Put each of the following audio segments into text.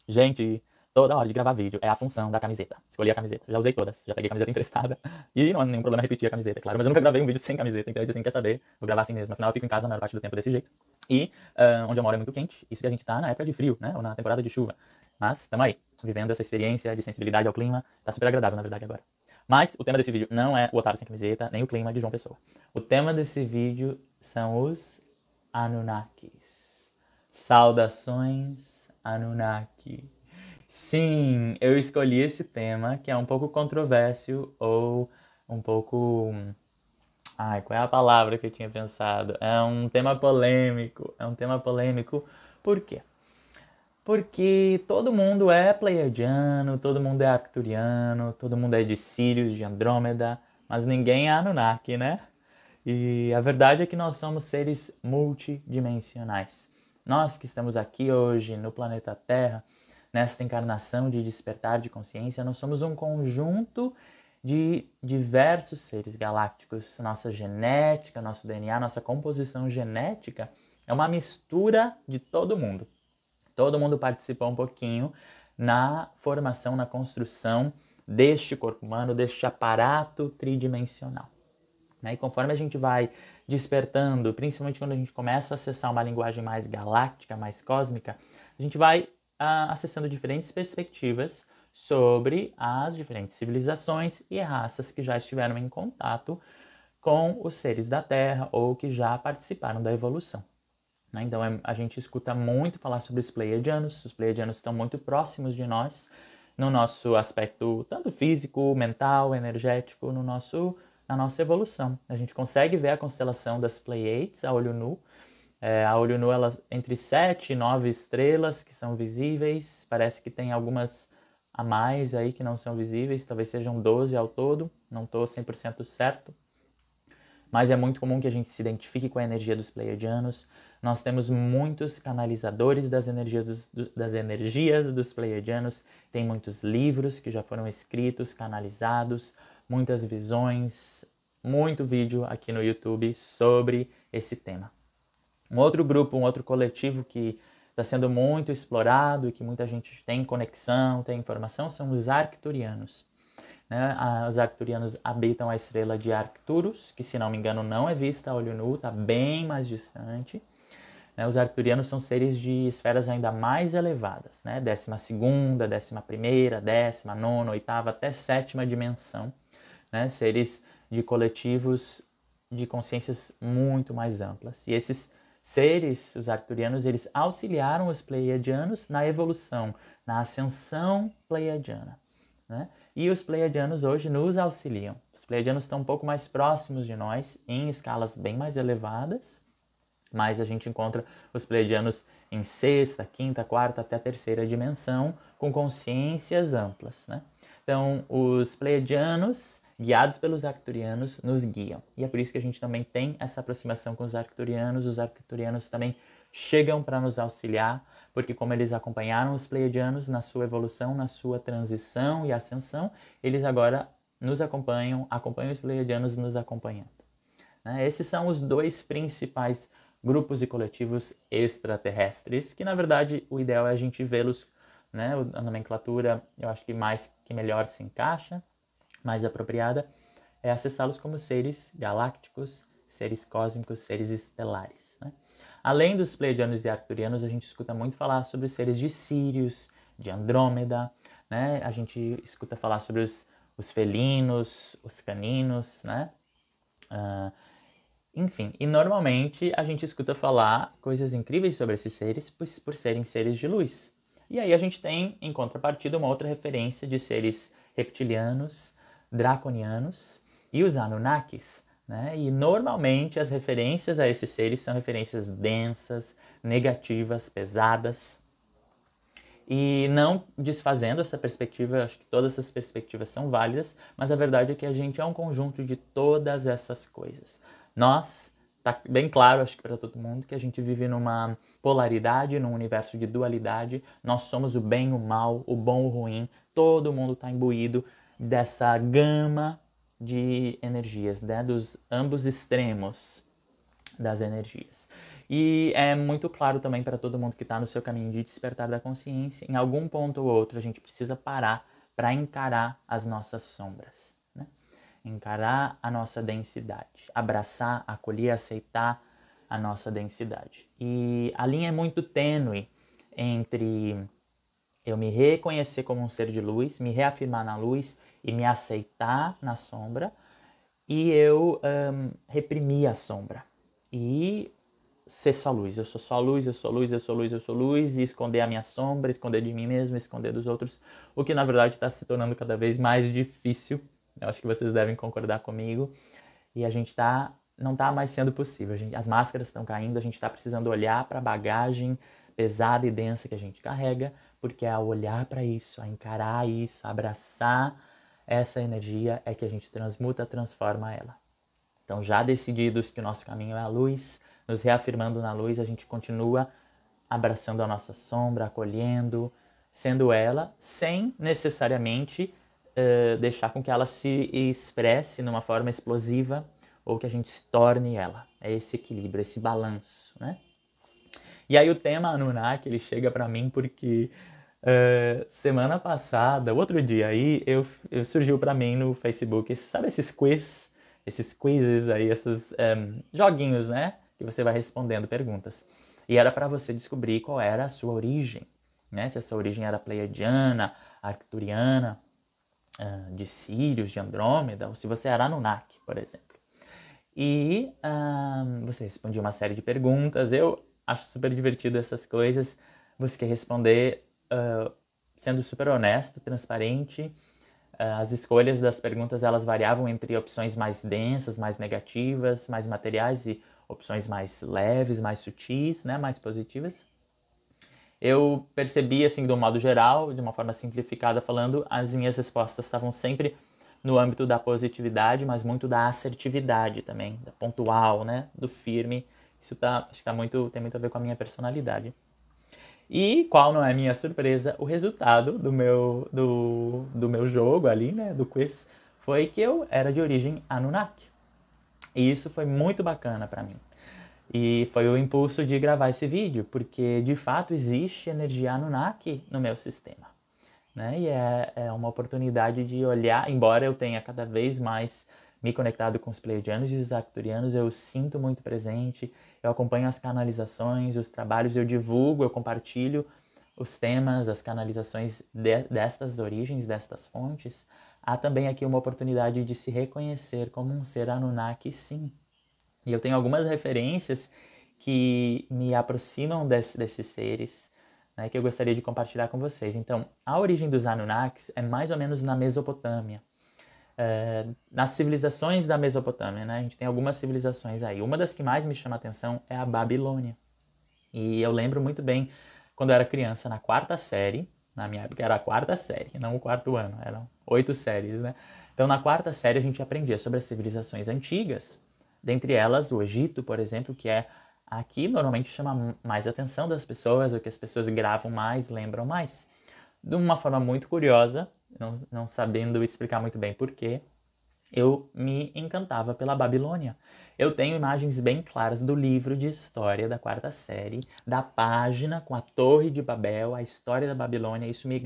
Gente, toda hora de gravar vídeo é a função da camiseta. Escolhi a camiseta. Já usei todas. Já peguei a camiseta emprestada. E não há nenhum problema repetir a camiseta, claro. Mas eu nunca gravei um vídeo sem camiseta. Então eu disse assim, quer saber? Vou gravar assim mesmo. Afinal, eu fico em casa a maior parte do tempo desse jeito. E onde eu moro é muito quente. Isso que a gente tá na época de frio, né? Ou na temporada de chuva. Mas, tamo aí. Vivendo essa experiência de sensibilidade ao clima. Tá super agradável, na verdade, agora. Mas o tema desse vídeo não é o otário sem camiseta, nem o clima de João Pessoa. O tema desse vídeo são os Anunnakis. Saudações, Anunnaki. Sim, eu escolhi esse tema que é um pouco controvérsio ou um pouco. Ai, qual é a palavra que eu tinha pensado? É um tema polêmico. É um tema polêmico. Por quê? Porque todo mundo é pleiadiano, todo mundo é arcturiano, todo mundo é de Sirius, de Andrômeda, mas ninguém é Anunnaki, né? E a verdade é que nós somos seres multidimensionais. Nós que estamos aqui hoje no planeta Terra, nesta encarnação de despertar de consciência, nós somos um conjunto de diversos seres galácticos. Nossa genética, nosso DNA, nossa composição genética é uma mistura de todo mundo. Todo mundo participou um pouquinho na formação, na construção deste corpo humano, deste aparato tridimensional. E conforme a gente vai despertando, principalmente quando a gente começa a acessar uma linguagem mais galáctica, mais cósmica, a gente vai acessando diferentes perspectivas sobre as diferentes civilizações e raças que já estiveram em contato com os seres da Terra ou que já participaram da evolução. Então a gente escuta muito falar sobre os pleiadianos estão muito próximos de nós, no nosso aspecto tanto físico, mental, energético, na nossa evolução. A gente consegue ver a constelação das Pleiades a olho nu. A olho nu, ela, entre 7 e 9 estrelas que são visíveis, parece que tem algumas a mais aí que não são visíveis, talvez sejam 12 ao todo, não estou 100% certo. Mas é muito comum que a gente se identifique com a energia dos pleiadianos. Nós temos muitos canalizadores das energias dos pleiadianos, tem muitos livros que já foram escritos, canalizados, muitas visões, muito vídeo aqui no YouTube sobre esse tema. Um outro grupo, um outro coletivo que está sendo muito explorado e que muita gente tem conexão, tem informação, são os arcturianos. Os arcturianos habitam a estrela de Arcturus, que se não me engano não é vista a olho nu, está bem mais distante. Os arcturianos são seres de esferas ainda mais elevadas, 12ª, 11ª, 19ª, 8ª até 7ª dimensão, seres de coletivos de consciências muito mais amplas. E esses seres, os arcturianos, eles auxiliaram os pleiadianos na evolução, na ascensão pleiadiana. E os pleiadianos hoje nos auxiliam. Os pleiadianos estão um pouco mais próximos de nós, em escalas bem mais elevadas, mas a gente encontra os pleiadianos em 6ª, 5ª, 4ª até 3ª dimensão, com consciências amplas. Então, os pleiadianos, guiados pelos arcturianos, nos guiam. E é por isso que a gente também tem essa aproximação com os arcturianos também chegam para nos auxiliar, porque como eles acompanharam os pleiadianos na sua evolução, na sua transição e ascensão, eles agora nos acompanham os pleiadianos nos acompanhando. Esses são os dois principais grupos e coletivos extraterrestres, que na verdade o ideal é a gente vê-los, a nomenclatura eu acho que mais que melhor se encaixa, mais apropriada, é acessá-los como seres galácticos, seres cósmicos, seres estelares. Além dos pleiadianos e arcturianos, a gente escuta muito falar sobre os seres de Sirius, de Andrômeda, a gente escuta falar sobre os felinos, os caninos, enfim, e normalmente a gente escuta falar coisas incríveis sobre esses seres por serem seres de luz. E aí a gente tem, em contrapartida, uma outra referência de seres reptilianos, draconianos e os Anunnakis. E normalmente as referências a esses seres são referências densas, negativas, pesadas. E não desfazendo essa perspectiva, acho que todas essas perspectivas são válidas, mas a verdade é que a gente é um conjunto de todas essas coisas. Nós, tá bem claro, acho que para todo mundo, que a gente vive numa polaridade, num universo de dualidade. Nós somos o bem, o mal, o bom, o ruim. Todo mundo está imbuído dessa gama de energias, dos ambos extremos das energias. E é muito claro também para todo mundo que está no seu caminho de despertar da consciência, em algum ponto ou outro a gente precisa parar para encarar as nossas sombras, né? Encarar a nossa densidade, abraçar, acolher, aceitar a nossa densidade. E a linha é muito tênue entre eu me reconhecer como um ser de luz, me reafirmar na luz e me aceitar na sombra, e eu reprimir a sombra e ser só luz. Eu sou só luz, eu sou luz, eu sou luz, eu sou luz, e esconder a minha sombra, esconder de mim mesmo, esconder dos outros, o que na verdade está se tornando cada vez mais difícil. Eu acho que vocês devem concordar comigo. E a gente não está mais sendo possível. As máscaras estão caindo, a gente está precisando olhar para a bagagem pesada e densa que a gente carrega, porque ao olhar para isso, a encarar isso, a abraçar essa energia, é que a gente transmuta, transforma ela. Então, já decididos que o nosso caminho é a luz, nos reafirmando na luz, a gente continua abraçando a nossa sombra, acolhendo, sendo ela, sem necessariamente deixar com que ela se expresse numa forma explosiva ou que a gente se torne ela. É esse equilíbrio, esse balanço, né? E aí o tema Anunnaki, ele chega pra mim porque semana passada, outro dia aí, surgiu pra mim no Facebook, sabe esses quizzes aí, esses joguinhos, né? Que você vai respondendo perguntas. E era pra você descobrir qual era a sua origem, né? Se a sua origem era pleiadiana, arcturiana, de Sírios, de Andrômeda, ou se você era Anunnaki, por exemplo. E você respondia uma série de perguntas. Eu acho super divertido essas coisas. Você quer responder sendo super honesto, transparente. As escolhas das perguntas, elas variavam entre opções mais densas, mais negativas, mais materiais, e opções mais leves, mais sutis, né, mais positivas. Eu percebi, assim, de um modo geral, de uma forma simplificada falando, as minhas respostas estavam sempre no âmbito da positividade, mas muito da assertividade também, da pontual, né, do firme. Isso acho que tem muito a ver com a minha personalidade. E qual não é a minha surpresa, o resultado do meu jogo ali, né, do quiz, foi que eu era de origem Anunnaki. E isso foi muito bacana para mim. E foi o impulso de gravar esse vídeo, porque de fato existe energia Anunnaki no meu sistema, né? E é uma oportunidade de olhar, embora eu tenha cada vez mais me conectado com os pleiadianos e os arcturianos, eu sinto muito presente, eu acompanho as canalizações, os trabalhos, eu divulgo, eu compartilho os temas, as canalizações destas origens, destas fontes. Há também aqui uma oportunidade de se reconhecer como um ser Anunnaki, sim. E eu tenho algumas referências que me aproximam desses seres, né, que eu gostaria de compartilhar com vocês. Então, a origem dos Anunnakis é mais ou menos na Mesopotâmia. Nas civilizações da Mesopotâmia, né, a gente tem algumas civilizações aí. Uma das que mais me chama a atenção é a Babilônia. E eu lembro muito bem, quando eu era criança, na 4ª série, na minha época era a 4ª série, não o 4º ano, eram 8 séries, né? Então, na 4ª série a gente aprendia sobre as civilizações antigas, dentre elas o Egito, por exemplo, que é aqui normalmente chama mais atenção das pessoas, o que as pessoas gravam mais, lembram mais. De uma forma muito curiosa, não sabendo explicar muito bem porquê, eu me encantava pela Babilônia. Eu tenho imagens bem claras do livro de história da 4ª série, da página com a Torre de Babel, a história da Babilônia. Isso me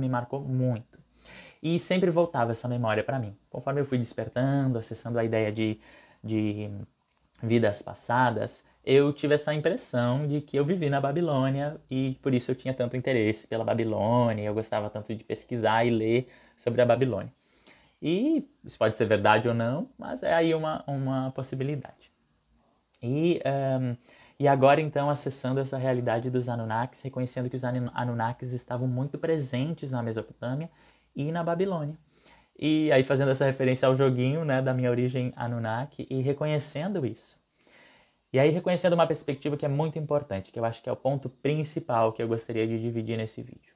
marcou muito. E sempre voltava essa memória para mim. Conforme eu fui despertando, acessando a ideia de vidas passadas, eu tive essa impressão de que eu vivi na Babilônia e por isso eu tinha tanto interesse pela Babilônia, eu gostava tanto de pesquisar e ler sobre a Babilônia. E isso pode ser verdade ou não, mas é aí uma possibilidade. E agora, então, acessando essa realidade dos Anunnakis, reconhecendo que os Anunnakis estavam muito presentes na Mesopotâmia e na Babilônia. E aí fazendo essa referência ao joguinho, né, da minha origem Anunnaki e reconhecendo isso. E aí reconhecendo uma perspectiva que é muito importante, que eu acho que é o ponto principal que eu gostaria de dividir nesse vídeo.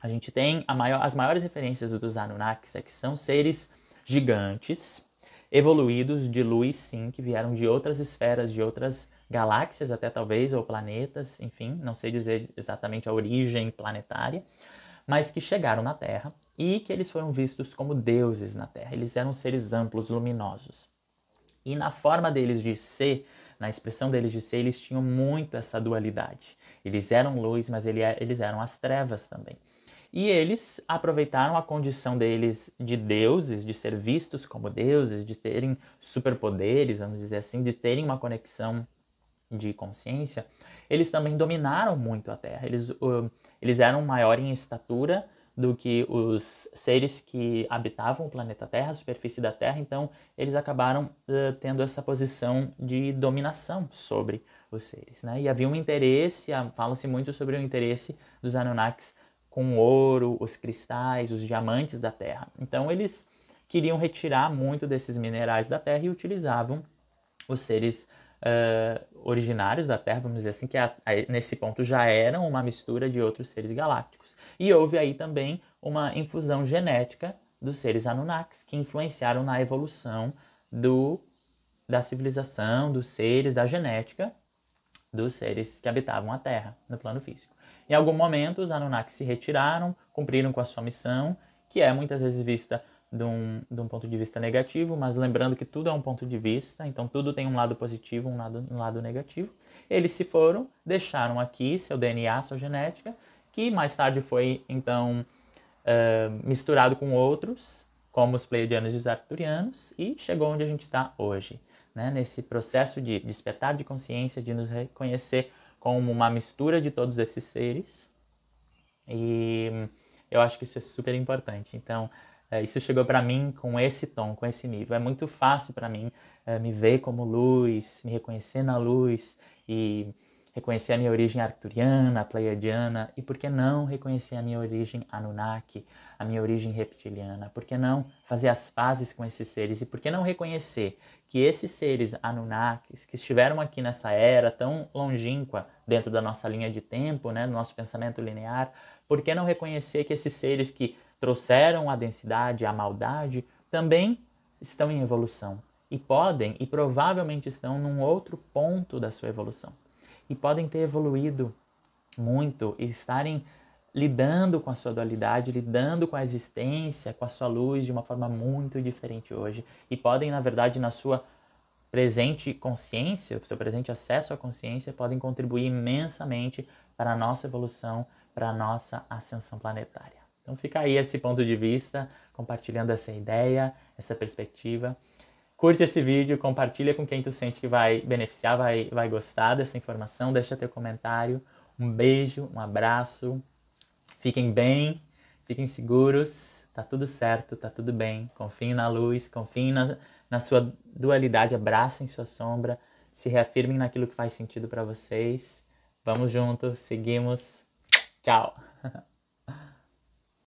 A gente tem as maiores referências dos Anunnakis, que são seres gigantes, evoluídos de luz, sim, que vieram de outras esferas, de outras galáxias até talvez, ou planetas, enfim, não sei dizer exatamente a origem planetária, mas que chegaram na Terra e que eles foram vistos como deuses na Terra. Eles eram seres amplos, luminosos. E na forma deles de ser, na expressão deles de ser, eles tinham muito essa dualidade. Eles eram luz, mas eles eram as trevas também. E eles aproveitaram a condição deles de deuses, de ser vistos como deuses, de terem superpoderes, vamos dizer assim, de terem uma conexão de consciência. Eles também dominaram muito a Terra. Eles eram maior em estatura do que os seres que habitavam o planeta Terra, a superfície da Terra, então eles acabaram tendo essa posição de dominação sobre os seres, né? E havia um interesse, fala-se muito sobre o interesse dos Anunnakis com o ouro, os cristais, os diamantes da Terra. Então eles queriam retirar muito desses minerais da Terra e utilizavam os seres originários da Terra, vamos dizer assim, que nesse ponto já eram uma mistura de outros seres galácticos. E houve aí também uma infusão genética dos seres Anunnakis, que influenciaram na evolução da civilização, dos seres, da genética dos seres que habitavam a Terra, no plano físico. Em algum momento, os Anunnakis se retiraram, cumpriram com a sua missão, que é muitas vezes vista de um ponto de vista negativo, mas lembrando que tudo é um ponto de vista, então tudo tem um lado positivo, um lado negativo. Eles se foram, deixaram aqui seu DNA, sua genética, que mais tarde foi, então, misturado com outros, como os Pleiadianos e os Arcturianos, e chegou onde a gente está hoje, né? Nesse processo de despertar de consciência, de nos reconhecer como uma mistura de todos esses seres, e eu acho que isso é super importante. Então, isso chegou para mim com esse tom, com esse nível. É muito fácil para mim me ver como luz, me reconhecer na luz e reconhecer a minha origem arcturiana, pleiadiana, e por que não reconhecer a minha origem Anunnaki, a minha origem reptiliana? Por que não fazer as pazes com esses seres? E por que não reconhecer que esses seres Anunnakis, que estiveram aqui nessa era tão longínqua dentro da nossa linha de tempo, né, do nosso pensamento linear, por que não reconhecer que esses seres que trouxeram a densidade, a maldade, também estão em evolução e podem e provavelmente estão num outro ponto da sua evolução e podem ter evoluído muito e estarem lidando com a sua dualidade, lidando com a existência, com a sua luz de uma forma muito diferente hoje e podem, na verdade, na sua presente consciência, o seu presente acesso à consciência, podem contribuir imensamente para a nossa evolução, para a nossa ascensão planetária. Então fica aí esse ponto de vista, compartilhando essa ideia, essa perspectiva. Curte esse vídeo, compartilha com quem tu sente que vai beneficiar, vai gostar dessa informação, deixa teu comentário. Um beijo, um abraço, fiquem bem, fiquem seguros, tá tudo certo, tá tudo bem. Confiem na luz, confiem na sua dualidade, abracem sua sombra, se reafirmem naquilo que faz sentido para vocês. Vamos juntos, seguimos. Tchau!